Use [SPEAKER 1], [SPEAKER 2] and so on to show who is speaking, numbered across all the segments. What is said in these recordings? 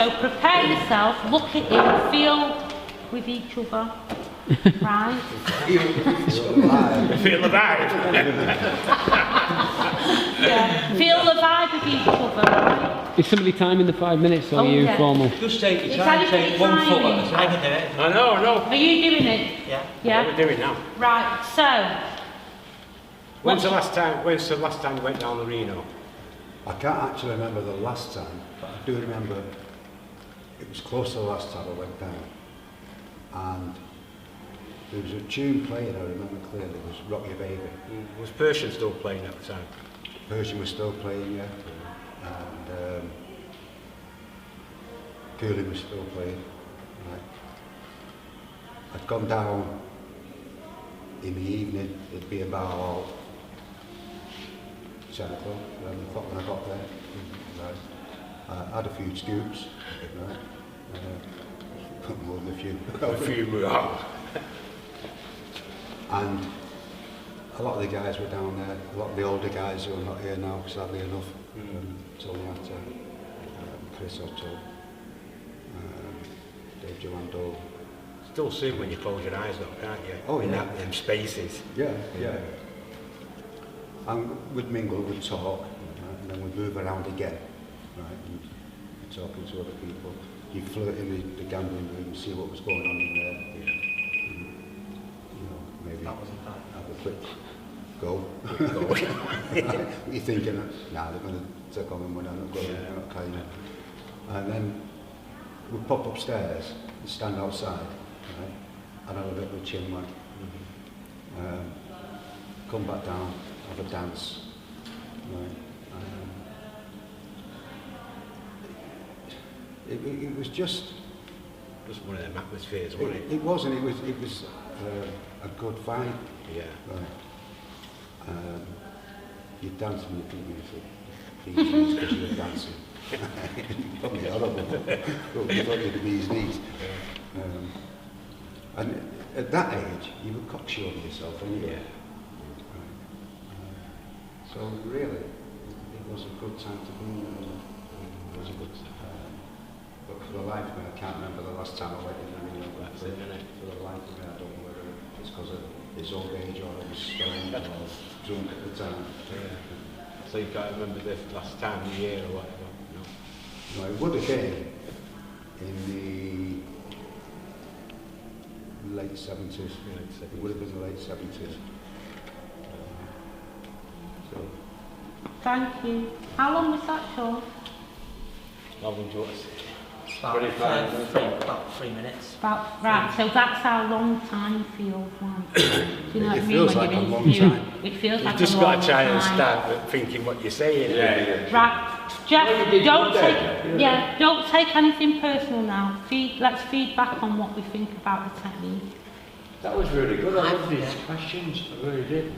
[SPEAKER 1] So prepare yourself, look at him, feel with each other, right?
[SPEAKER 2] Feel the vibe.
[SPEAKER 1] Yeah. Feel the vibe of each other, right?
[SPEAKER 3] Is somebody timing the 5 minutes or are you formal?
[SPEAKER 4] Just take your
[SPEAKER 1] Is
[SPEAKER 4] time,
[SPEAKER 1] anybody
[SPEAKER 4] take 1 foot
[SPEAKER 1] timing?
[SPEAKER 4] at a time. I can do it.
[SPEAKER 2] I know.
[SPEAKER 1] Are you doing it?
[SPEAKER 4] Yeah.
[SPEAKER 1] Yeah?
[SPEAKER 2] We're doing now.
[SPEAKER 1] Right, so...
[SPEAKER 2] When's the last time you went down the Reno?
[SPEAKER 5] I can't actually remember the last time, but I do remember it was close to the last time I went down. And there was a tune playing, I remember clearly, it was Rock Your Baby.
[SPEAKER 2] Was Persian still playing at the time?
[SPEAKER 5] Persian was still playing, yeah. And Curly was still playing. Right. I'd gone down in the evening, it'd be about 10 o'clock, 11 o'clock when I got there. Right. I had a few scoops, right. More than a few.
[SPEAKER 2] A few were out.
[SPEAKER 5] And a lot of the guys were down there, a lot of the older guys who are not here now, sadly enough. Tony Atta, Chris Otto, Dave Joando.
[SPEAKER 2] Still see when you close your eyes though, can't you?
[SPEAKER 5] Oh,
[SPEAKER 2] in
[SPEAKER 5] yeah.
[SPEAKER 2] them spaces.
[SPEAKER 5] Yeah. And we'd mingle, we'd talk, and then we'd move around again, right, and talking to other people. You'd flirt in the gambling room and see what was going on in there. And, you know, maybe have a quick go. What are you thinking? Nah, they're going to take on me when I'm not going, they're not kind of. And then we'd pop upstairs and stand outside, right, and have a bit of a chin wag. Come back down, have a dance, right. It was just
[SPEAKER 2] one of them atmospheres, wasn't it?
[SPEAKER 5] It was, and it was a good vibe.
[SPEAKER 2] Yeah.
[SPEAKER 5] Right. You dance and you think you're because you were dancing. Probably horrible, but you thought you'd be his knees. And at that age, you were cocksure of yourself, anyway.
[SPEAKER 2] Yeah.
[SPEAKER 5] So really, it was a good time to be. It was a good time. But for the life of me, I can't remember the last time I went in the Reno.
[SPEAKER 2] That's it, isn't it?
[SPEAKER 5] For the life of me, I don't know whether it's because of his old age or I was stoned or drunk at the time.
[SPEAKER 2] Yeah. So you can't remember the last time of the year or whatever? No.
[SPEAKER 5] No, it would have been in the late 70s. It would have been the late 70s. So.
[SPEAKER 1] Thank you. How long was that, Sean?
[SPEAKER 2] How long do you want to say?
[SPEAKER 4] About 3 minutes.
[SPEAKER 1] Right, so that's how long time feels like. Do you know what I mean?
[SPEAKER 5] Feels
[SPEAKER 1] when
[SPEAKER 5] like
[SPEAKER 1] you're
[SPEAKER 5] a long
[SPEAKER 1] interviewing?
[SPEAKER 5] time.
[SPEAKER 1] It feels like
[SPEAKER 2] You've just
[SPEAKER 1] a
[SPEAKER 2] got
[SPEAKER 1] long
[SPEAKER 2] to try and
[SPEAKER 1] time.
[SPEAKER 2] start thinking what you're saying. Yeah.
[SPEAKER 1] Right, Jeff, don't take anything personal now. Let's feed back on what we think about the technique.
[SPEAKER 6] That was really good. I loved his questions. I really did.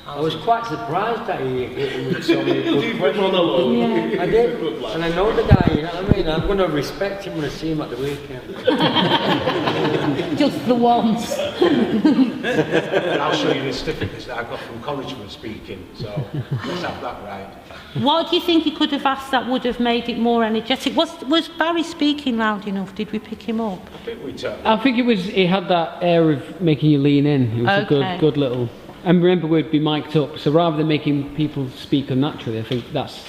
[SPEAKER 6] I was quite surprised that he hit me with so many good questions.
[SPEAKER 1] Yeah.
[SPEAKER 6] I did. And I know the guy, you know what I mean? I'm going to respect him when I see him at the weekend.
[SPEAKER 1] Just the once.
[SPEAKER 2] And I'll show you the certificates that I got from college for speaking, so let's have that right.
[SPEAKER 1] What do you think he could have asked that would have made it more energetic? Was Barry speaking loud enough? Did we pick him up?
[SPEAKER 2] I think we took.
[SPEAKER 3] I think it had that air of making you lean in. It was a good little. And remember, we'd be mic'd up, so rather than making people speak unnaturally, I think that's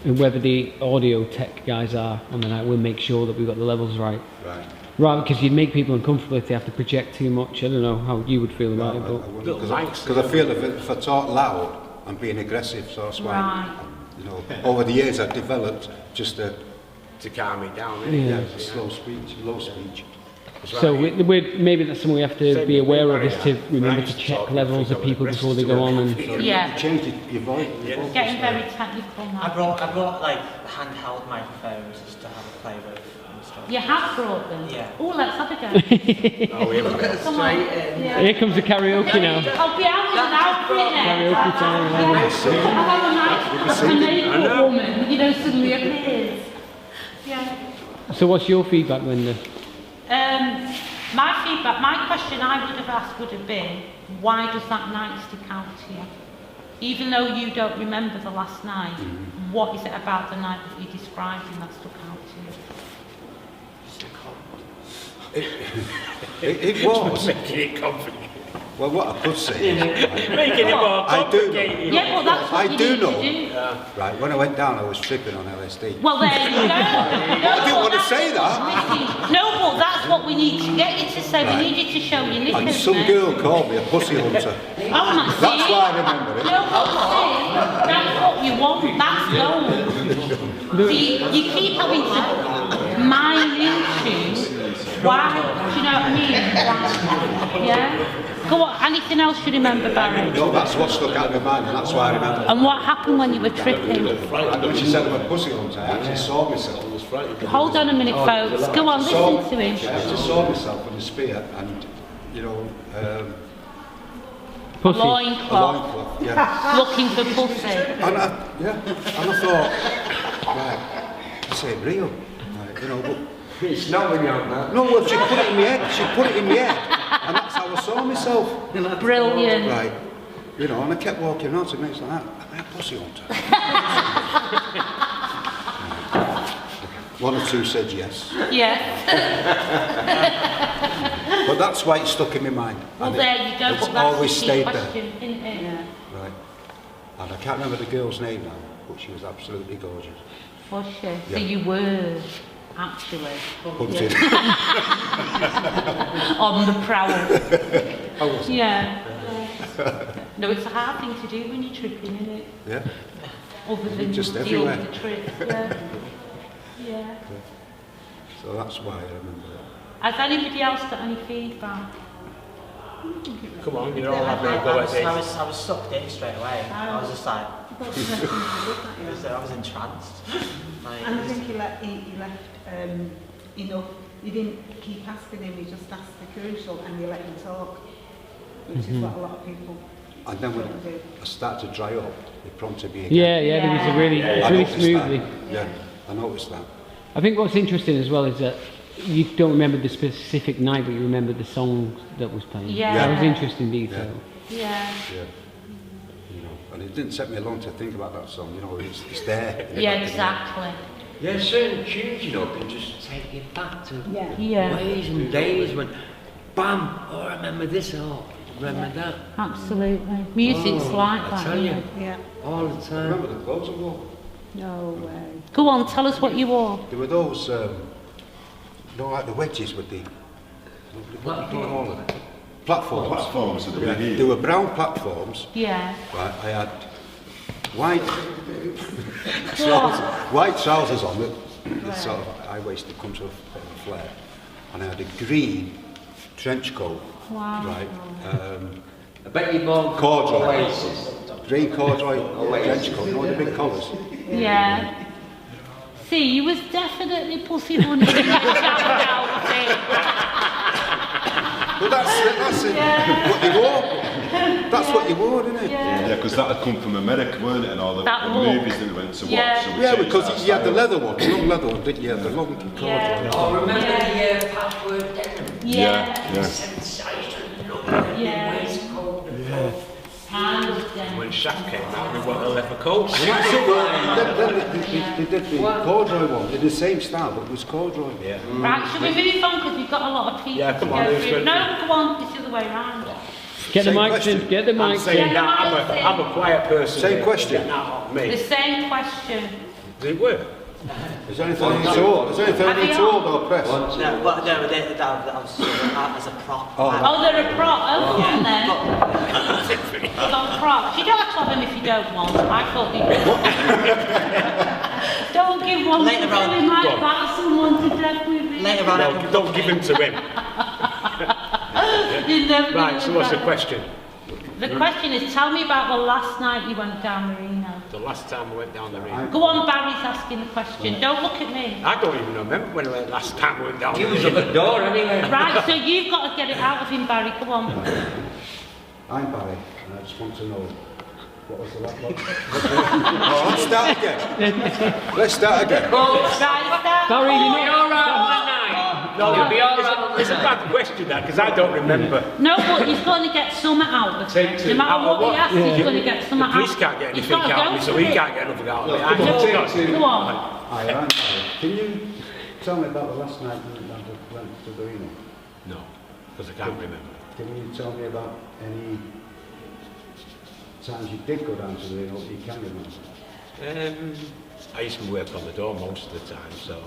[SPEAKER 3] whether the audio tech guys are on the night. We'll make sure that we've got the levels right.
[SPEAKER 5] Right.
[SPEAKER 3] Rather, because you'd make people uncomfortable if they have to project too much. I don't know how you would feel about it, but
[SPEAKER 5] Because I feel if I talk loud, I'm being aggressive, so that's why.
[SPEAKER 1] Right.
[SPEAKER 5] You know, over the years I've developed just to
[SPEAKER 2] calm it down.
[SPEAKER 5] slow speech, low speech.
[SPEAKER 3] so maybe that's something we have to be aware of, is to remember to check levels of people before they go on. And
[SPEAKER 1] Yeah.
[SPEAKER 5] You change your voice.
[SPEAKER 1] Getting very technical now.
[SPEAKER 4] I brought like handheld microphones just to have a play with and stuff.
[SPEAKER 1] You have brought them?
[SPEAKER 4] Yeah.
[SPEAKER 1] Oh, let's have a go.
[SPEAKER 2] Oh, we haven't got
[SPEAKER 1] Come on. Yeah.
[SPEAKER 3] here comes the karaoke now.
[SPEAKER 1] I'll be out without Britney.
[SPEAKER 3] Karaoke time.
[SPEAKER 1] I'll have a makeup woman, suddenly appears. Yeah.
[SPEAKER 3] So what's your feedback, Linda?
[SPEAKER 1] My feedback, my question I would have asked would have been, why does that night stick out to you? Even though you don't remember the last night, what is it about the night that you described and that stuck out to you?
[SPEAKER 5] It was.
[SPEAKER 2] Making it complicated.
[SPEAKER 5] Well, what I could say is,
[SPEAKER 2] Making it more
[SPEAKER 5] I do know.
[SPEAKER 2] complicated.
[SPEAKER 1] Yeah, well, that's what
[SPEAKER 5] I
[SPEAKER 1] you
[SPEAKER 5] do
[SPEAKER 1] need
[SPEAKER 5] know.
[SPEAKER 1] to do.
[SPEAKER 5] Right, when I went down, I was tripping on LSD.
[SPEAKER 1] Well, there you go. No,
[SPEAKER 5] I didn't want to say that.
[SPEAKER 1] No, but that's what we need to get you to say.
[SPEAKER 5] Right.
[SPEAKER 1] We need you to show your
[SPEAKER 5] And
[SPEAKER 1] knickers,
[SPEAKER 5] some
[SPEAKER 1] mate.
[SPEAKER 5] girl called me a pussy hunter.
[SPEAKER 1] Oh, my
[SPEAKER 5] That's why I remember it.
[SPEAKER 1] No, but see, that's what you want. That's gold. See, you keep having to mine into why. Do you know what I mean? Why? Yeah? Go on, anything else you remember, Barry?
[SPEAKER 5] No, that's what stuck out of my mind, and that's why I remember it.
[SPEAKER 1] And what happened when you were tripping?
[SPEAKER 5] And when she said I'm a pussy hunter, I actually saw myself.
[SPEAKER 1] Hold on a minute, folks. Go on, listen to him.
[SPEAKER 5] I actually saw myself with a spear and, you know,
[SPEAKER 3] Pussy.
[SPEAKER 5] a
[SPEAKER 1] Loincloth.
[SPEAKER 5] loincloth, yeah.
[SPEAKER 1] Looking for pussy.
[SPEAKER 5] And I thought, right, this ain't real. Right, you know, but
[SPEAKER 6] It's not when you're on that.
[SPEAKER 5] no, well, she put it in my head. She put it in my head, and that's how I saw myself.
[SPEAKER 1] Brilliant.
[SPEAKER 5] Right, you know, and I kept walking around to mates like that. I'm a pussy hunter. One or two said yes,
[SPEAKER 1] Yeah.
[SPEAKER 5] but that's why it stuck in my mind.
[SPEAKER 1] Well,
[SPEAKER 5] And
[SPEAKER 1] there you go.
[SPEAKER 5] It's
[SPEAKER 1] But that's
[SPEAKER 5] always
[SPEAKER 1] the key
[SPEAKER 5] stayed there.
[SPEAKER 1] question, isn't it?
[SPEAKER 5] Right, and I can't remember the girl's name now, but she was absolutely gorgeous.
[SPEAKER 1] Was she? So
[SPEAKER 5] Yeah.
[SPEAKER 1] you were actually
[SPEAKER 5] Hunting.
[SPEAKER 1] on the prowl.
[SPEAKER 5] I wasn't.
[SPEAKER 1] Yeah. No, it's a hard thing to do when you're tripping, isn't it?
[SPEAKER 5] Yeah.
[SPEAKER 1] Other than
[SPEAKER 5] Just
[SPEAKER 1] deal
[SPEAKER 5] everywhere.
[SPEAKER 1] with the trip. Yeah. Yeah.
[SPEAKER 5] So that's why I remember it.
[SPEAKER 1] Has anybody else got any feedback?
[SPEAKER 2] Come on, you're all having a go at this.
[SPEAKER 4] I was sucked in straight away. I was just like, I was entranced. Like,
[SPEAKER 7] And I think he left enough. You didn't keep asking him, you just asked the crucial and you let him talk, which is what a lot of people
[SPEAKER 5] And then when
[SPEAKER 7] don't do.
[SPEAKER 5] I started to dry up, it prompted me again.
[SPEAKER 3] Yeah, there was a really,
[SPEAKER 5] I
[SPEAKER 3] really
[SPEAKER 5] noticed
[SPEAKER 3] smoothly.
[SPEAKER 5] that. Yeah, I noticed that.
[SPEAKER 3] I think what's interesting as well is that you don't remember the specific night, but you remember the song that was playing.
[SPEAKER 1] Yeah.
[SPEAKER 3] That was interesting detail.
[SPEAKER 1] Yeah.
[SPEAKER 5] Yeah. You know, and it didn't take me long to think about that song. You know, it's there. in the
[SPEAKER 1] Yeah,
[SPEAKER 5] back of me.
[SPEAKER 1] exactly.
[SPEAKER 6] Yeah, certain tunes, you know, can just take you back to
[SPEAKER 1] Yeah.
[SPEAKER 6] ways and days when, bam, oh, I remember this, oh, remember that.
[SPEAKER 1] Absolutely. Music's
[SPEAKER 6] Oh,
[SPEAKER 1] like
[SPEAKER 6] I
[SPEAKER 1] that.
[SPEAKER 6] tell you.
[SPEAKER 7] Yeah.
[SPEAKER 6] All the
[SPEAKER 5] I
[SPEAKER 6] time.
[SPEAKER 5] remember the clothes I wore.
[SPEAKER 7] No way.
[SPEAKER 1] Go on, tell us what you wore.
[SPEAKER 5] There were those, you know, like the wedges with the... What do you call them? Platforms.
[SPEAKER 8] Platforms at the
[SPEAKER 5] Yeah,
[SPEAKER 8] beginning.
[SPEAKER 5] there were brown platforms.
[SPEAKER 1] Yeah.
[SPEAKER 5] Right, I had white trousers on that sort of high-waisted, come to a flare, and I had a green trench coat.
[SPEAKER 1] Wow.
[SPEAKER 5] Right,
[SPEAKER 6] I bet you bought
[SPEAKER 5] corduroy,
[SPEAKER 6] Oasis.
[SPEAKER 5] green corduroy trench coat. You know the big collars.
[SPEAKER 1] Yeah. See, you was definitely pussy hunting in your shower outfit.
[SPEAKER 5] But that's it, what you wore. That's what you wore, isn't it?
[SPEAKER 8] Yeah, because that had come from America, weren't it? And all the
[SPEAKER 1] That look.
[SPEAKER 8] movies that we went to watch.
[SPEAKER 1] Yeah.
[SPEAKER 8] So we
[SPEAKER 5] Yeah,
[SPEAKER 8] changed
[SPEAKER 5] because
[SPEAKER 8] our
[SPEAKER 5] you had the
[SPEAKER 8] style.
[SPEAKER 5] leather one, the long leather one, didn't you? The long corduroy.
[SPEAKER 1] Yeah.
[SPEAKER 6] Oh, remember the patchwork denim?
[SPEAKER 1] Yeah.
[SPEAKER 8] Yeah.
[SPEAKER 6] Sensational.
[SPEAKER 1] Yeah.
[SPEAKER 6] Waistcoat.
[SPEAKER 2] When Shaft came out, we wanted a leather coat.
[SPEAKER 5] Then they did the corduroy one, in the same style, but it was corduroy.
[SPEAKER 2] Yeah.
[SPEAKER 1] Right, should we move on because we've got a lot of people
[SPEAKER 2] Yeah, come
[SPEAKER 1] to
[SPEAKER 2] on,
[SPEAKER 1] go
[SPEAKER 2] who's
[SPEAKER 1] through.
[SPEAKER 2] good?
[SPEAKER 1] No, come on, it's the other way around.
[SPEAKER 3] Get the
[SPEAKER 5] Same
[SPEAKER 3] mics
[SPEAKER 5] question.
[SPEAKER 3] in, get the
[SPEAKER 2] I'm
[SPEAKER 3] mics
[SPEAKER 2] saying
[SPEAKER 3] in.
[SPEAKER 2] that I'm a quiet person.
[SPEAKER 5] Same
[SPEAKER 2] here.
[SPEAKER 5] question.
[SPEAKER 2] Get that off me.
[SPEAKER 1] The same question.
[SPEAKER 2] Does it work?
[SPEAKER 5] Is there anything I need to hold? Is there anything I need to hold or press?
[SPEAKER 4] no, but no, that was as a prop.
[SPEAKER 5] Oh.
[SPEAKER 1] Oh, they're a prop. Oh, come on then. We've got props. You don't have to have them if you don't want. I thought you would. Don't give one to
[SPEAKER 4] Later on.
[SPEAKER 1] Billy, might
[SPEAKER 2] Go on.
[SPEAKER 1] batter someone to death with it.
[SPEAKER 4] Later on, I
[SPEAKER 2] No,
[SPEAKER 4] can
[SPEAKER 2] don't give him to him.
[SPEAKER 1] You never
[SPEAKER 2] Right,
[SPEAKER 1] knew
[SPEAKER 2] so what's the
[SPEAKER 1] that.
[SPEAKER 2] question?
[SPEAKER 1] The question is, tell me about the last night you went down Reno.
[SPEAKER 2] The last time we went down the ring.
[SPEAKER 1] Go on, Barry's asking the question. Don't look at me.
[SPEAKER 2] I don't even remember when I went last time we went down the
[SPEAKER 6] You was at
[SPEAKER 2] ring.
[SPEAKER 6] the door anyway.
[SPEAKER 1] Right, so you've got to get it out of him, Barry. Come on.
[SPEAKER 5] I'm Barry, and I just want to know, what was the last one? Oh, let's start again. Let's start again.
[SPEAKER 1] Right, start.
[SPEAKER 3] Barry, you
[SPEAKER 1] Oh,
[SPEAKER 3] know-
[SPEAKER 6] All right on the night.
[SPEAKER 2] No,
[SPEAKER 6] You'll be all right on the
[SPEAKER 2] it's a
[SPEAKER 6] night.
[SPEAKER 2] bad question that, because I don't remember.
[SPEAKER 1] No, but he's going to get something out of it. No matter what he asks, he's going to get something
[SPEAKER 2] The
[SPEAKER 1] out.
[SPEAKER 2] police can't get
[SPEAKER 1] He's
[SPEAKER 2] anything
[SPEAKER 1] gotta
[SPEAKER 2] out of
[SPEAKER 1] go
[SPEAKER 2] me, so
[SPEAKER 1] for
[SPEAKER 2] he
[SPEAKER 1] it.
[SPEAKER 2] can't get nothing out of me.
[SPEAKER 1] Go on.
[SPEAKER 5] Hi, I'm Barry. Can you tell me about the last night you went to the Reno?
[SPEAKER 2] No, because I can't remember.
[SPEAKER 5] Can you tell me about any times you did go down to the Reno that you can remember?
[SPEAKER 2] I used to work on the door most of the time, so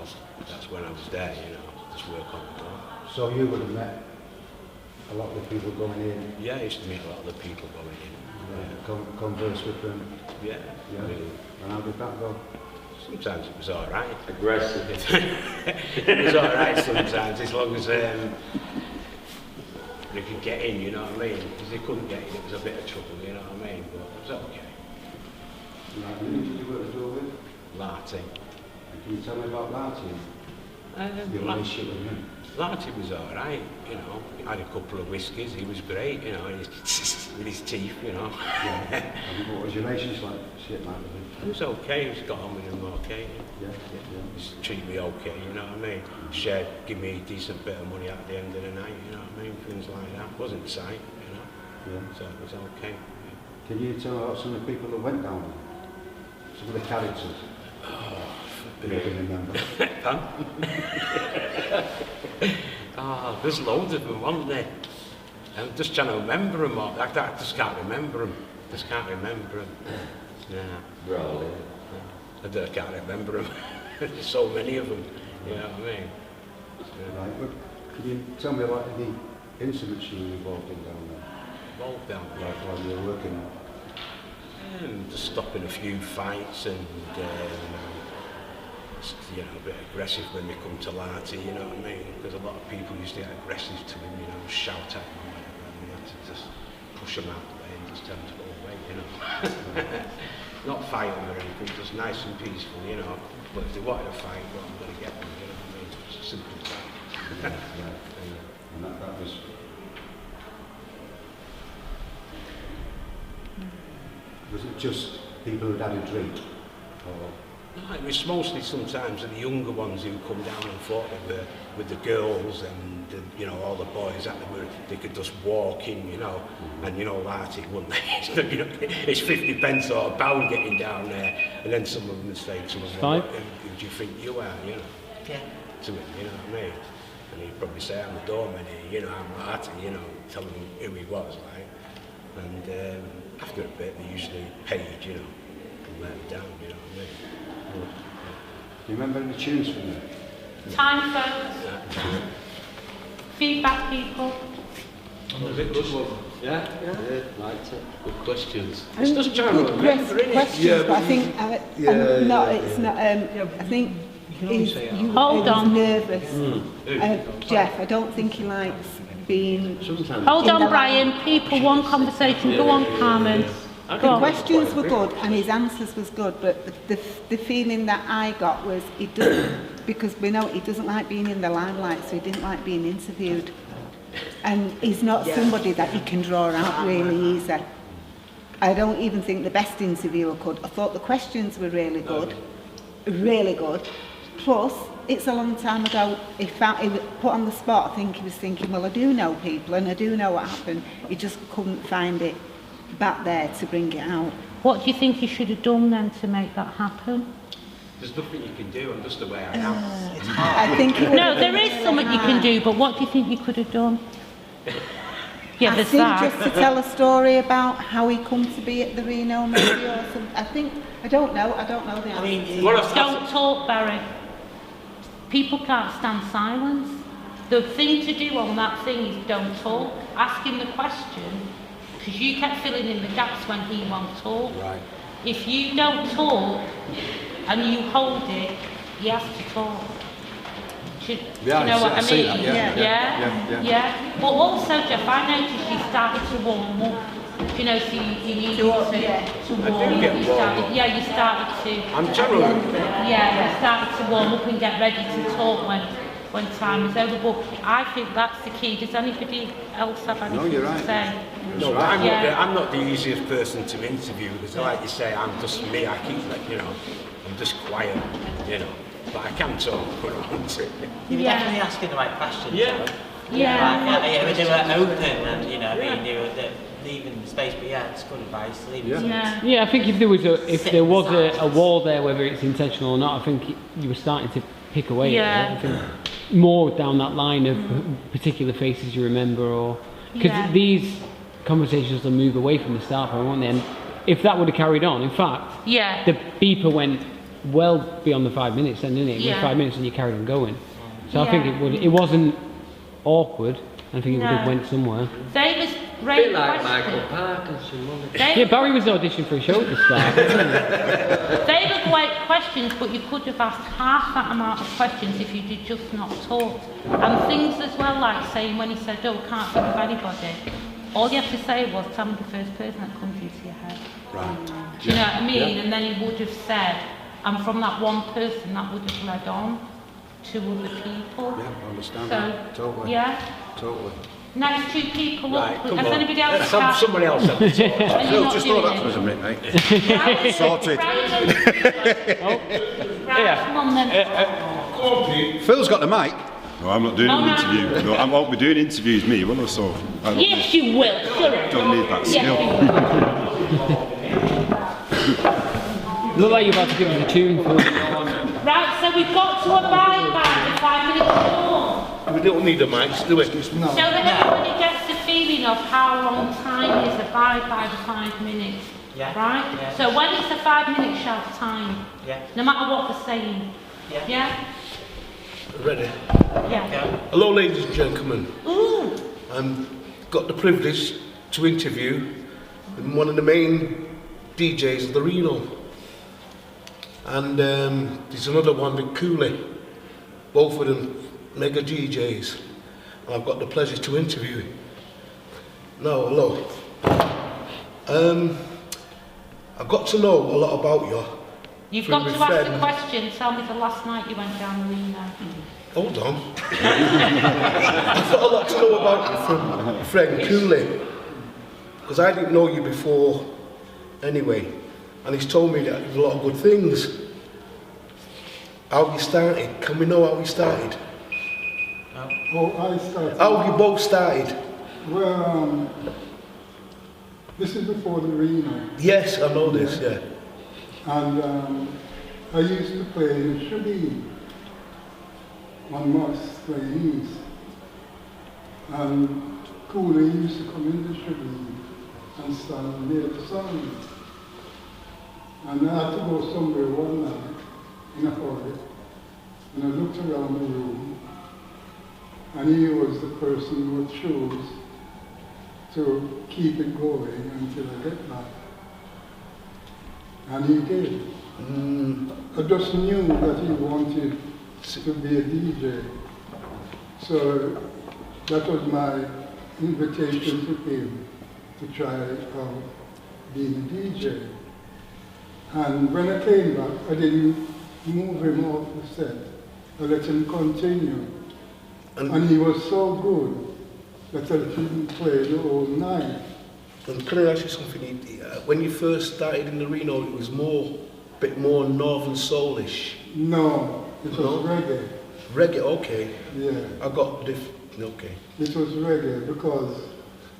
[SPEAKER 2] that's when I was there, you know, just work on the door.
[SPEAKER 5] So you would have met a lot of the people going in?
[SPEAKER 2] Yeah, I used to meet a lot of the people going in.
[SPEAKER 5] Converse with them?
[SPEAKER 2] Yeah.
[SPEAKER 5] Yeah. And how did that go?
[SPEAKER 2] Sometimes it was all right.
[SPEAKER 6] Aggressive.
[SPEAKER 2] It was all right sometimes, as long as they could get in, you know what I mean? Because they couldn't get in, it was a bit of trouble, you know what I mean? But it was okay.
[SPEAKER 5] Right. Who did you work the door with?
[SPEAKER 2] Larty.
[SPEAKER 5] Can you tell me about Larty? Your relationship with him?
[SPEAKER 2] Larty was all right, you know. He had a couple of whiskies, he was great, you know, with his teeth, you know.
[SPEAKER 5] Yeah. And what was your relationship like with him?
[SPEAKER 2] It was okay, he got on with him okay.
[SPEAKER 5] Yeah.
[SPEAKER 2] He just treated me okay, you know what I mean? Shared, give me a decent bit of money at the end of the night, you know what I mean? Things like that. Wasn't sight, you know.
[SPEAKER 5] Yeah.
[SPEAKER 2] So it was okay.
[SPEAKER 5] Can you tell me about some of the people that went down there? Some of the characters? You can remember.
[SPEAKER 2] There's loads of them, wasn't there? I'm just trying to remember them all. I just can't remember them. Just can't remember them. Yeah.
[SPEAKER 6] Really?
[SPEAKER 2] I can't remember them. There's so many of them. You know what I mean?
[SPEAKER 5] Right. But can you tell me about any incidents you were involved in down there?
[SPEAKER 2] Involved down there.
[SPEAKER 5] Like while you were working?
[SPEAKER 2] Just stopping a few fights and you know, a bit aggressive when they come to Larty, you know what I mean? Because a lot of people used to get aggressive to him, you know, shout at him or whatever, and we had to just push them out of the way and just tell them to go away, you know. Not fight them or anything, just nice and peaceful, you know. But if they wanted to fight, well, I'm going to get them, you know what I mean? It's as simple as that.
[SPEAKER 5] And that was... Was it just people who'd had a drink? Or...
[SPEAKER 2] No, it was mostly sometimes the younger ones who come down and fought with the girls and you know, all the boys that they could just walk in, you know, and you know, Larty, wouldn't they? You know, it's 50 pence or a pound getting down there, and then some of them would say to him, well, who do you think you are, you know?
[SPEAKER 4] Yeah.
[SPEAKER 2] To him, you know what I mean? And he'd probably say, I'm the doorman here, you know, I'm Larty, you know, telling him who he was, like. And after a bit, they usually paid, you know, and let him down, you know what I mean?
[SPEAKER 5] Do you remember any tunes from there?
[SPEAKER 1] Time phones. Feedback people.
[SPEAKER 6] Yeah, liked it. Good questions.
[SPEAKER 2] It's just trying to remember, innit?
[SPEAKER 7] Questions, but I think it's not. I think
[SPEAKER 1] Hold on.
[SPEAKER 7] nervous. Jeff, I don't think he likes being.
[SPEAKER 1] Hold on, Brian. People want conversation. Go on, Carmen.
[SPEAKER 7] The questions were good and his answers was good, but the feeling that I got was he doesn't, because we know he doesn't like being in the limelight, so he didn't like being interviewed. And he's not somebody that you can draw out really easy. I don't even think the best interviewer could. I thought the questions were really good, really good. Plus, it's a long time ago, he was put on the spot. I think he was thinking, well, I do know people and I do know what happened. He just couldn't find it back there to bring it out.
[SPEAKER 1] What do you think you should have done then to make that happen?
[SPEAKER 2] There's nothing you can do, I'm just the way I am.
[SPEAKER 7] I think
[SPEAKER 1] No, there is something you can do, but what do you think you could have done? Yeah, there's
[SPEAKER 7] think
[SPEAKER 1] that.
[SPEAKER 7] just to tell a story about how he come to be at the Reno maybe or something. I don't know the answer.
[SPEAKER 4] I mean,
[SPEAKER 1] Don't talk, Barry. People can't stand silence. The thing to do on that thing is don't talk. Ask him the question, because you kept filling in the gaps when he won't talk.
[SPEAKER 2] Right.
[SPEAKER 1] If you don't talk and you hold it, he has to talk. Do you know what I
[SPEAKER 8] see
[SPEAKER 1] mean?
[SPEAKER 8] that,
[SPEAKER 1] Yeah. But also, Jeff, I noticed you started to warm up. You know, so you needed to warm up. You started to.
[SPEAKER 2] I'm generally.
[SPEAKER 1] Yeah, you started to warm up and get ready to talk when time is over. But I think that's the key. Does anybody else have anything to say?
[SPEAKER 2] No, I'm not the easiest person to interview because, like you say, I'm just me. I keep, you know, I'm just quiet, you know. But I can talk when I want to.
[SPEAKER 4] You're definitely asking the right questions.
[SPEAKER 1] Yeah.
[SPEAKER 4] Like, they were open and, you know, they were leaving space, but yeah, it's good advice.
[SPEAKER 3] Yeah, I think if there was a wall there, whether it's intentional or not, I think you were starting to pick away at it. I think more down that line of particular faces you remember, or because these conversations will move away from the start point, won't they? And if that would have carried on, in fact, the beeper went well beyond the 5 minutes then, didn't it? It was 5 minutes and you carried on going. So I think it wasn't awkward. I think it would have went somewhere.
[SPEAKER 1] They was
[SPEAKER 6] A bit like Michael Parkinson, wasn't it?
[SPEAKER 3] Yeah, Barry was auditioning for a show at the start, wasn't he?
[SPEAKER 1] They were great questions, but you could have asked half that amount of questions if you did just not talk. And things as well, like saying when he said, oh, can't think of anybody, all you have to say was, tell me the first person that comes into your head.
[SPEAKER 2] Right.
[SPEAKER 1] Do you know what I mean? And then he would have said, and from that one person, that would have led on to other people.
[SPEAKER 2] Yeah, I understand
[SPEAKER 1] So,
[SPEAKER 2] that. Totally.
[SPEAKER 1] Yeah.
[SPEAKER 2] Totally.
[SPEAKER 1] Next two people
[SPEAKER 2] Right,
[SPEAKER 1] up.
[SPEAKER 2] come
[SPEAKER 1] Has
[SPEAKER 2] on.
[SPEAKER 1] anybody else
[SPEAKER 2] Somebody else have to talk.
[SPEAKER 1] And you're
[SPEAKER 2] Phil,
[SPEAKER 1] not
[SPEAKER 2] just throw
[SPEAKER 1] doing
[SPEAKER 2] that
[SPEAKER 1] it.
[SPEAKER 2] for us a minute, mate. Sorted.
[SPEAKER 1] Right, come on then.
[SPEAKER 2] Phil's got the mic.
[SPEAKER 8] No, I'm not doing an interview. No, I won't be doing interviews, me, will I? So I
[SPEAKER 1] Yes, you will. Sure.
[SPEAKER 8] don't need that skill.
[SPEAKER 3] Look like you're about to give us a tune for
[SPEAKER 1] Right, so we've got to abide by the 5 minute rule.
[SPEAKER 9] We don't need a mic, do it.
[SPEAKER 1] So that everybody gets the feeling of how long time is abide by the 5 minutes.
[SPEAKER 4] Yeah.
[SPEAKER 1] Right?
[SPEAKER 4] Yeah.
[SPEAKER 1] So when it's a 5 minute shelf time, no matter what they're saying. Yeah?
[SPEAKER 9] Ready?
[SPEAKER 1] Yeah.
[SPEAKER 9] Hello, ladies and gentlemen.
[SPEAKER 1] Ooh.
[SPEAKER 9] I've got the privilege to interview one of the main DJs of the Reno. And there's another one with Cooley. Both of them mega DJs. And I've got the pleasure to interview him. Now, hello. I've got to know a lot about you.
[SPEAKER 1] You've
[SPEAKER 9] Through
[SPEAKER 1] got
[SPEAKER 9] my
[SPEAKER 1] to ask
[SPEAKER 9] friend.
[SPEAKER 1] the question. Tell me the last night you went down the Reno.
[SPEAKER 9] Hold on. I've got a lot to know about you from my friend Cooley. Because I didn't know you before anyway. And he's told me that there's a lot of good things. How you started? Can we know how you started?
[SPEAKER 10] Oh, I started.
[SPEAKER 9] How you both started?
[SPEAKER 10] Well, this is before the Reno.
[SPEAKER 9] Yes, I know this, yeah.
[SPEAKER 10] And I used to play in a shabby on Moss Plains. And Cooley used to come in the shabby and stand near the sun. And I had to go somewhere one night in a hurry. And I looked around the room, and he was the person who chose to keep it going until I get back. And he did. I just knew that he wanted to be a DJ. So that was my invitation to him to try out being a DJ. And when I came back, I didn't move him off the set. I let him continue. And he was so good that I let him play the whole night.
[SPEAKER 9] And can I ask you something? When you first started in the Reno, it was a bit more northern soulish.
[SPEAKER 10] No, it was reggae.
[SPEAKER 9] Reggae, okay.
[SPEAKER 10] Yeah.
[SPEAKER 9] I got okay.
[SPEAKER 10] It was reggae because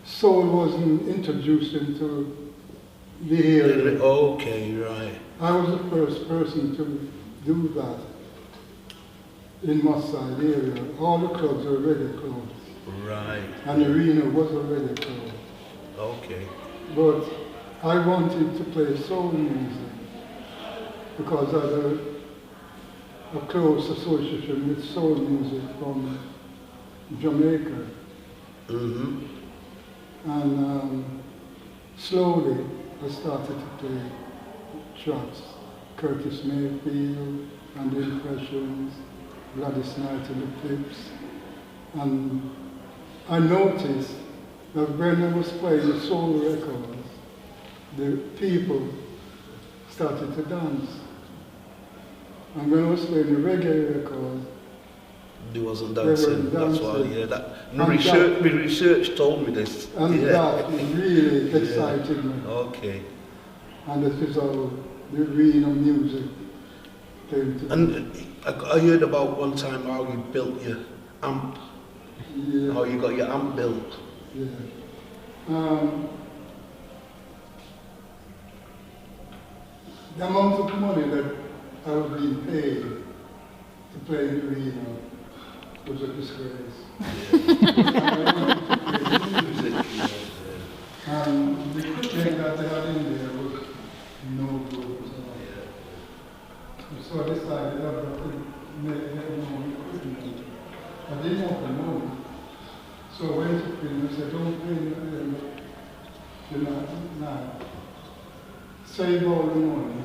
[SPEAKER 10] soul wasn't introduced into the area.
[SPEAKER 9] Okay, right.
[SPEAKER 10] I was the first person to do that in Mosside area. All the clubs were reggae clubs.
[SPEAKER 9] Right.
[SPEAKER 10] And the Reno was a reggae club.
[SPEAKER 9] Okay.
[SPEAKER 10] But I wanted to play soul music because I had a close association with soul music from Jamaica. And slowly I started to play tracks, Curtis Mayfield and the Impressions, Gladys Knight and the Clips. And I noticed that when I was playing the soul records, the people started to dance. And when I was playing the reggae records,
[SPEAKER 9] He wasn't dancing, that's why, yeah. My research told me this.
[SPEAKER 10] And that really excited me.
[SPEAKER 9] Okay.
[SPEAKER 10] And this is how the Reno music came to
[SPEAKER 9] And I heard about one time how you built your amp.
[SPEAKER 10] Yeah.
[SPEAKER 9] How you got your amp built.
[SPEAKER 10] Yeah. The amount of money that I was being paid to play in Reno was a disgrace. And the equipment that they had in there was no good at all. So I decided I got to make my own equipment. I didn't want to know. So I went to him and said, don't play in the now. Save all the money.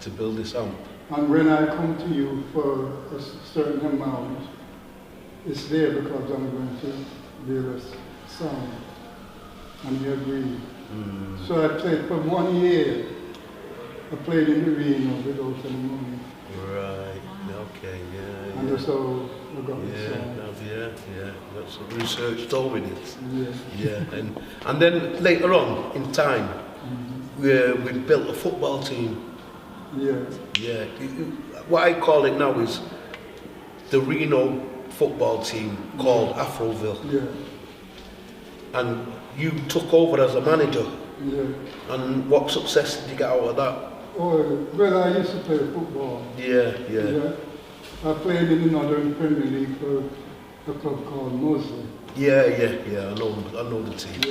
[SPEAKER 9] To build this amp.
[SPEAKER 10] And when I come to you for a certain amount, it's there because I'm going to build a sound. And he agreed. So I played for 1 year. I played in the Reno without any money.
[SPEAKER 9] Right, okay, yeah.
[SPEAKER 10] And that's how I got the
[SPEAKER 9] Yeah,
[SPEAKER 10] sound.
[SPEAKER 9] that's what research told me this.
[SPEAKER 10] Yeah.
[SPEAKER 9] And then later on in time, we built a football team.
[SPEAKER 10] Yeah.
[SPEAKER 9] Yeah, what I call it now is the Reno football team called Afroville.
[SPEAKER 10] Yeah.
[SPEAKER 9] And you took over as a manager.
[SPEAKER 10] Yeah.
[SPEAKER 9] And what success did you get out of that?
[SPEAKER 10] Oh, well, I used to play football.
[SPEAKER 9] Yeah.
[SPEAKER 10] I played in the Northern Premier League for a club called Mosley.
[SPEAKER 9] Yeah, I know the team.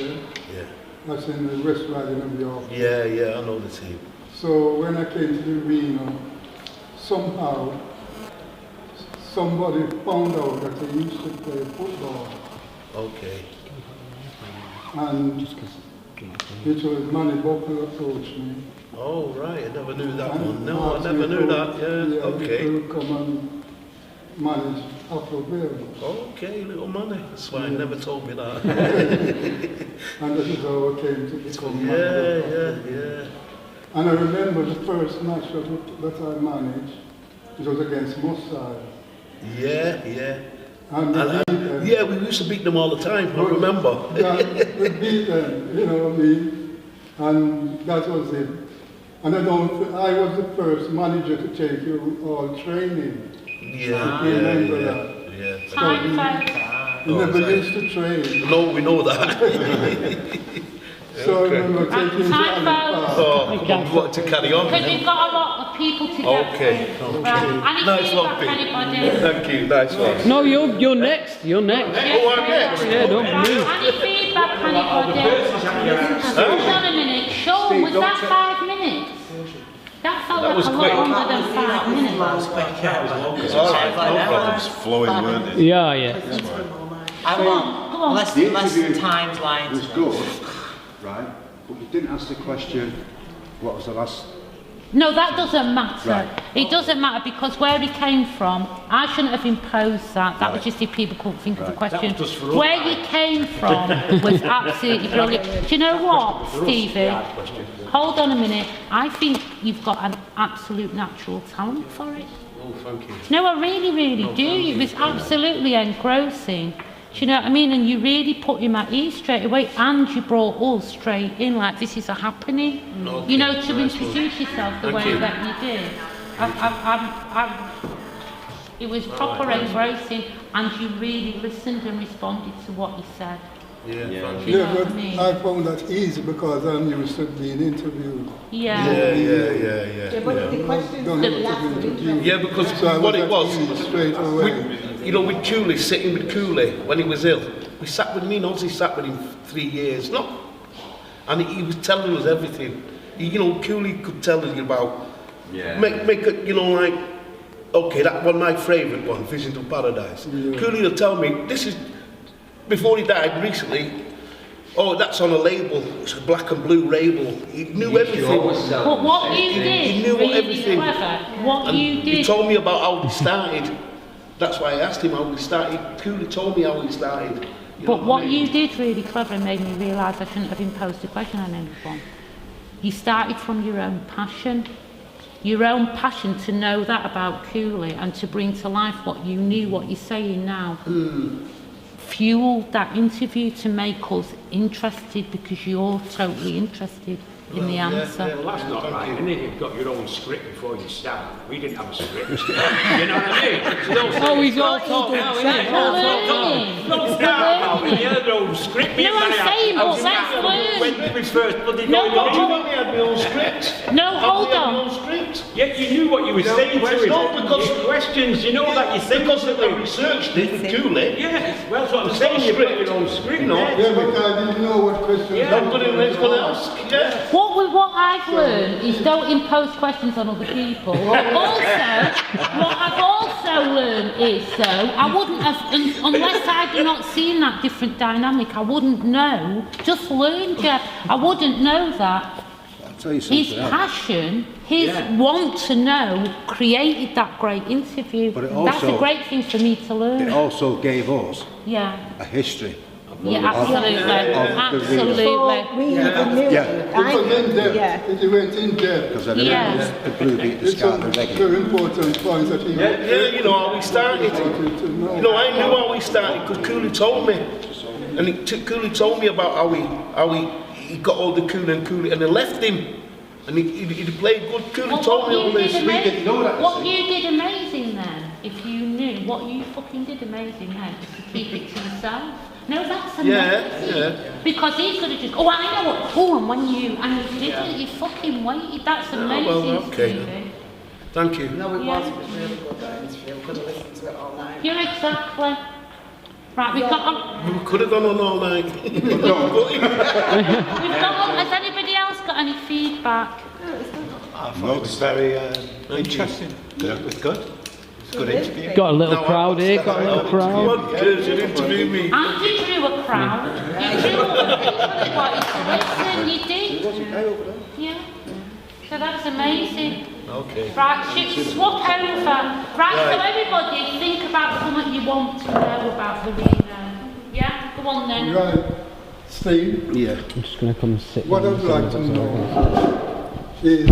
[SPEAKER 9] Yeah.
[SPEAKER 10] That's in the West Riding of York.
[SPEAKER 9] Yeah, I know the team.
[SPEAKER 10] So when I came to the Reno, somehow somebody found out that I used to play football.
[SPEAKER 9] Okay.
[SPEAKER 10] And it was Manny Buckle approached me.
[SPEAKER 9] Oh, right, I never knew that one. No, I never knew that. Yeah, okay.
[SPEAKER 10] To come and manage Afroville.
[SPEAKER 9] Okay, little money. That's why I never told me that.
[SPEAKER 10] And this is how I came to become manager.
[SPEAKER 9] Yeah.
[SPEAKER 10] And I remember the first match that I managed, it was against Mossad.
[SPEAKER 9] Yeah.
[SPEAKER 10] And
[SPEAKER 9] yeah, we used to beat them all the time, I remember.
[SPEAKER 10] Yeah, we beat them, you know what I mean? And that was it. And I was the first manager to take you all training.
[SPEAKER 9] Yeah.
[SPEAKER 10] Remember that?
[SPEAKER 9] Yeah.
[SPEAKER 10] You never used to train.
[SPEAKER 9] No, we know that.
[SPEAKER 10] So I remember taking you
[SPEAKER 1] Time
[SPEAKER 9] Oh, come on, we want to carry on.
[SPEAKER 1] Because we've got a lot of people to get
[SPEAKER 9] Okay.
[SPEAKER 1] through. Right. Any
[SPEAKER 9] Nice
[SPEAKER 1] feedback,
[SPEAKER 9] one,
[SPEAKER 1] anybody?
[SPEAKER 9] Thank you, nice one.
[SPEAKER 3] No, you're next. You're next.
[SPEAKER 9] Oh, I'm next?
[SPEAKER 3] Yeah, don't move.
[SPEAKER 1] Any feedback, anybody? Hold on a minute. Sean, was that 5 minutes? That felt like
[SPEAKER 9] was
[SPEAKER 1] a
[SPEAKER 9] quick.
[SPEAKER 1] lot longer than 5 minutes.
[SPEAKER 8] No problems flowing, weren't it?
[SPEAKER 3] Yeah.
[SPEAKER 4] I want less times lying
[SPEAKER 5] was
[SPEAKER 4] to
[SPEAKER 5] good,
[SPEAKER 4] them.
[SPEAKER 5] right? But you didn't ask the question, what was the last...
[SPEAKER 1] No, that doesn't matter.
[SPEAKER 5] Right.
[SPEAKER 1] It doesn't matter because where he came from, I shouldn't have imposed that. That was just if people couldn't think of the question. Where you came from was absolutely brilliant. Do you know what, Stevie? Hold on a minute. I think you've got an absolute natural talent for it.
[SPEAKER 9] Oh, thank you.
[SPEAKER 1] No, I really, really do. It was absolutely engrossing. Do you know what I mean? And you really put him at ease straight away, and you brought us straight in, like this is a happening.
[SPEAKER 9] Okay,
[SPEAKER 1] You know, to
[SPEAKER 9] nice
[SPEAKER 1] introduce yourself the
[SPEAKER 9] Thank
[SPEAKER 1] way
[SPEAKER 9] you.
[SPEAKER 1] that you did. It was proper engrossing, and you really listened and responded to what he said.
[SPEAKER 9] Yeah, thank
[SPEAKER 1] Do
[SPEAKER 9] you.
[SPEAKER 1] you
[SPEAKER 10] Yeah,
[SPEAKER 1] know
[SPEAKER 10] but
[SPEAKER 1] what I mean?
[SPEAKER 10] I found that easy because I'm used to being interviewed.
[SPEAKER 1] Yeah.
[SPEAKER 9] Yeah.
[SPEAKER 7] But the questions
[SPEAKER 10] Don't
[SPEAKER 7] that
[SPEAKER 10] have
[SPEAKER 7] we
[SPEAKER 10] to
[SPEAKER 7] asked
[SPEAKER 10] be
[SPEAKER 7] were
[SPEAKER 10] interviewed.
[SPEAKER 9] Yeah, because
[SPEAKER 10] So I
[SPEAKER 9] what it
[SPEAKER 10] at
[SPEAKER 9] was,
[SPEAKER 10] ease straight away.
[SPEAKER 9] you know, with Cooley, sitting with Cooley when he was ill, we sat with me and Ozzy sat with him 3 years, and he was telling us everything. You know, Cooley could tell you about, make it, you know, like, okay, that one, my favourite one, Visions of Paradise. Cooley will tell me, this is, before he died recently, oh, that's on a label, it's a black and blue label. He knew everything.
[SPEAKER 1] But what you did,
[SPEAKER 9] He knew
[SPEAKER 1] really
[SPEAKER 9] everything.
[SPEAKER 1] clever, what
[SPEAKER 9] And
[SPEAKER 1] you
[SPEAKER 9] he
[SPEAKER 1] did,
[SPEAKER 9] told me about how he started. That's why I asked him how he started. Cooley told me how he started.
[SPEAKER 1] but what you did really clever and made me realise I shouldn't have imposed a question on anyone. You started from your own passion to know that about Cooley and to bring to life what you knew, what you're saying now. Fueled that interview to make us interested because you're totally interested in the answer.
[SPEAKER 6] Well, that's not right, and if you've got your own script before you start, we didn't have a script. You know what I mean?
[SPEAKER 3] Oh, he's all talk now, isn't he?
[SPEAKER 6] Don't start about it, you had your own script.
[SPEAKER 1] No, I'm saying, but let's learn.
[SPEAKER 6] When we first bloody
[SPEAKER 1] No,
[SPEAKER 6] got
[SPEAKER 1] but-
[SPEAKER 6] into
[SPEAKER 9] I had my own script.
[SPEAKER 1] No, hold
[SPEAKER 9] I had my
[SPEAKER 1] on.
[SPEAKER 9] own script.
[SPEAKER 6] Yet you knew what you were saying to him.
[SPEAKER 9] No, because-
[SPEAKER 6] Your questions, you know that you think
[SPEAKER 9] Because I researched it with Cooley.
[SPEAKER 6] Yeah, well, that's what I'm saying. You've got your own script, no?
[SPEAKER 10] Yeah, but I didn't know what questions.
[SPEAKER 6] Yeah.
[SPEAKER 9] I'm going to ask, yeah.
[SPEAKER 1] What I've learned is don't impose questions on other people. What I've also learned is, I wouldn't have, unless I'd not seen that different dynamic, I wouldn't know. Just learn, Jeff. I wouldn't know that.
[SPEAKER 5] I'll tell you something
[SPEAKER 1] His
[SPEAKER 5] else.
[SPEAKER 1] passion, his want to know, created that great interview.
[SPEAKER 5] But it
[SPEAKER 1] That's a
[SPEAKER 5] also-
[SPEAKER 1] great thing for me to
[SPEAKER 5] It
[SPEAKER 1] learn.
[SPEAKER 5] also gave us
[SPEAKER 1] Yeah,
[SPEAKER 5] a history.
[SPEAKER 1] yeah, absolutely,
[SPEAKER 5] of the
[SPEAKER 1] absolutely.
[SPEAKER 7] We even knew
[SPEAKER 5] Yeah.
[SPEAKER 7] it.
[SPEAKER 10] It was in depth.
[SPEAKER 7] Yeah.
[SPEAKER 10] It went in depth.
[SPEAKER 5] Because everything
[SPEAKER 1] Yeah.
[SPEAKER 5] was the blue beat, the
[SPEAKER 10] It's
[SPEAKER 5] scout,
[SPEAKER 10] some
[SPEAKER 5] the regular.
[SPEAKER 10] very important points that he
[SPEAKER 9] Yeah, you know how we started.
[SPEAKER 10] wanted to know.
[SPEAKER 9] You know, I knew how we started because Cooley told me. And Cooley told me about how he got all the Cooley and he left him. And he played good. Cooley told me all this.
[SPEAKER 1] What you did amazing then, if you knew, what you fucking did amazing then, is to keep it to yourself. No, that's amazing.
[SPEAKER 9] Yeah.
[SPEAKER 1] Because he could have just, I know what, and when you didn't, you fucking waited. That's amazing,
[SPEAKER 9] well, okay.
[SPEAKER 1] Stevie.
[SPEAKER 9] Thank you.
[SPEAKER 11] No, it
[SPEAKER 1] Yeah.
[SPEAKER 11] was really good, that interview. We could have listened to it all night.
[SPEAKER 1] Yeah, exactly. Right, we've got
[SPEAKER 9] We could have gone on all night.
[SPEAKER 1] has anybody else got any feedback?
[SPEAKER 2] I thought it was very interesting. Yeah. It was good. It's a good interview.
[SPEAKER 3] Got a little crowd here, got a little crowd.
[SPEAKER 9] What did you interview me?
[SPEAKER 1] And you drew a crowd. You drew all the people that wanted to listen, you did. Yeah. So that's amazing.
[SPEAKER 9] Okay.
[SPEAKER 1] Right, swap over. Right, so everybody think about something you want to know about the Reno. Yeah, go on then.
[SPEAKER 10] Right. Steve,
[SPEAKER 5] Yeah.
[SPEAKER 3] I'm just going to come sit
[SPEAKER 10] what
[SPEAKER 3] down
[SPEAKER 10] I'd
[SPEAKER 3] and
[SPEAKER 10] like
[SPEAKER 3] say
[SPEAKER 10] to
[SPEAKER 3] what's
[SPEAKER 10] know
[SPEAKER 3] over.
[SPEAKER 10] is